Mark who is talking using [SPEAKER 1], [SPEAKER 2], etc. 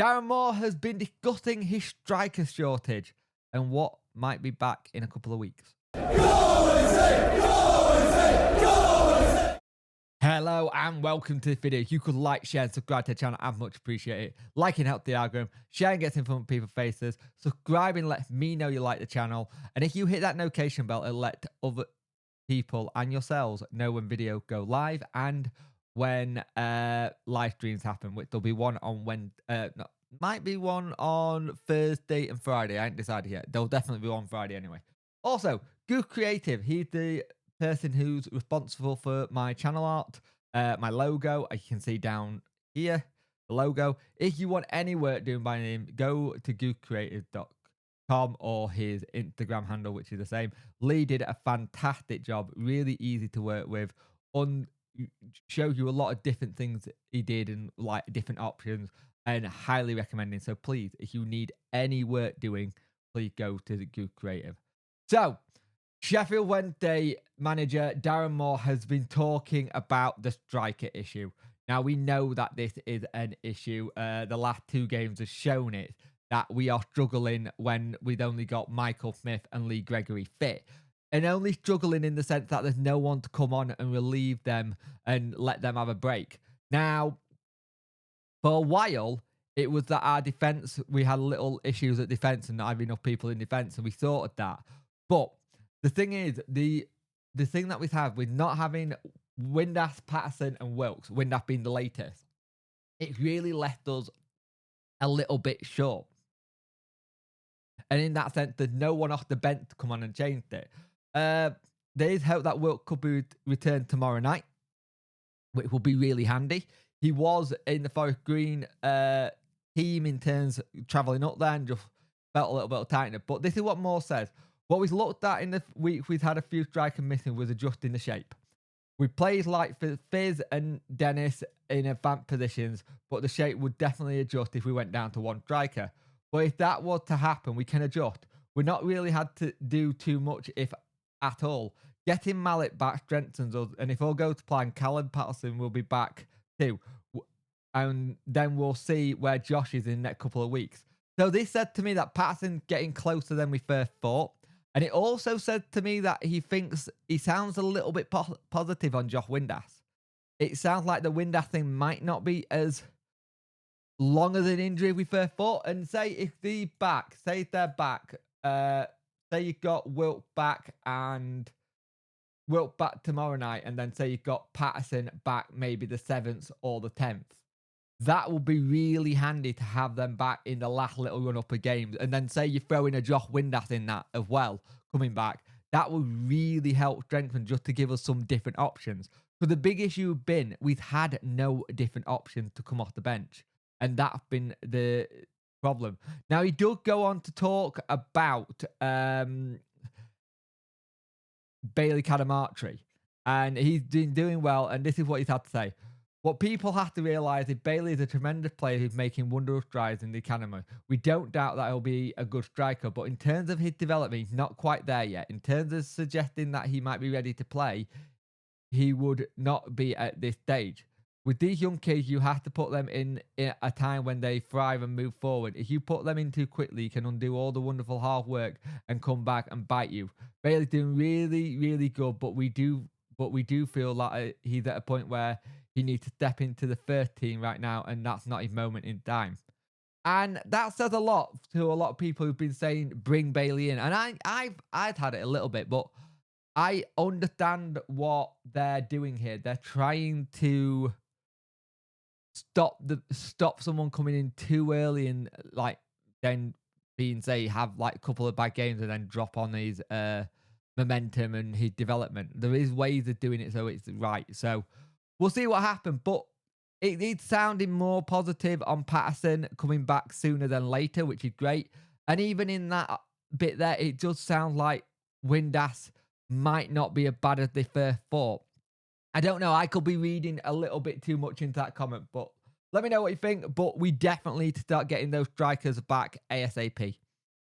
[SPEAKER 1] Darren Moore has been discussing his striker shortage and what might be back in a couple of weeks. Hello and welcome to the video. If you could like, share, and subscribe to the channel, I'd much appreciate it. Liking helps the algorithm, sharing gets in front of people's faces, subscribing lets me know you like the channel, and if you hit that notification bell, it'll let other people and yourselves know when videos go live and when live streams happen, which there'll be one on might be one on Thursday and Friday. I ain't decided yet. There'll definitely be one Friday anyway. Also, Goose Creative, he's the person who's responsible for my channel art, my logo. You can see down here the logo. If you want any work doing by him, go to goosecreative.com or his Instagram handle, which is the same. Lee did a fantastic job, really easy to work with, showed you a lot of different things he did and like different options, and highly recommending. So please, if you need any work doing, please go to the Goose Creative. So Sheffield Wednesday manager Darren Moore has been talking about the striker issue. Now, we know that this is an issue. The last two games have shown it, that we are struggling when we've only got Michael Smith and Lee Gregory fit. And only struggling in the sense that there's no one to come on and relieve them and let them have a break. Now, for a while, it was that our defence, we had little issues at defence and not having enough people in defence, and we sorted that. But the thing is, the thing that we have with not having Windass, Patterson and Wilkes, Windass being the latest, it really left us a little bit short. And in that sense, there's no one off the bench to come on and change it. There is hope that Wilkes could be returned tomorrow night, which will be really handy. He was in the Forest Green team in terms of travelling up there and just felt a little bit tighter. But this is what Moore says. What we've looked at in the week we've had a few strikers missing was adjusting the shape. We played like Fizz and Dennis in advanced positions, but the shape would definitely adjust if we went down to one striker. But if that was to happen, we can adjust. We're not really had to do too much, if at all. Getting Mallet back strengthens us, and if all goes to plan, Callum Patterson will be back too. And then we'll see where Josh is in the next couple of weeks. So this said to me that Patterson's getting closer than we first thought. And it also said to me that he thinks he sounds a little bit positive on Josh Windass. It sounds like the Windass thing might not be as long as an injury we first thought. And say if they're back, say you've got Wilt back tomorrow night, and then say you've got Patterson back maybe the 7th or the 10th. That will be really handy to have them back in the last little run-up of games. And then say you throw in a Josh Windass in that as well, coming back. That will really help strengthen, just to give us some different options. But the big issue has been we've had no different options to come off the bench. And that's been the problem. Now, he does go on to talk about Bailey Cadamartri. And he's been doing well, and this is what he's had to say. What people have to realise is Bailey is a tremendous player who's making wondrous strides in the academy. We don't doubt that he'll be a good striker, but in terms of his development, he's not quite there yet. In terms of suggesting that he might be ready to play, he would not be at this stage. With these young kids, you have to put them in a time when they thrive and move forward. If you put them in too quickly, you can undo all the wonderful hard work and come back and bite you. Bailey's doing really, really good, but we do feel like he's at a point where he needs to step into the first team right now, and that's not his moment in time. And that says a lot to a lot of people who've been saying, bring Bailey in. And I've had it a little bit, but I understand what they're doing here. They're trying to stop someone coming in too early and like then have like a couple of bad games and then drop on his momentum and his development. There is ways of doing it so it's right. So we'll see what happens, but it's sounding more positive on Patterson coming back sooner than later, which is great. And even in that bit there, it does sound like Windass might not be as bad as they first thought. I don't know. I could be reading a little bit too much into that comment, but let me know what you think. But we definitely need to start getting those strikers back ASAP.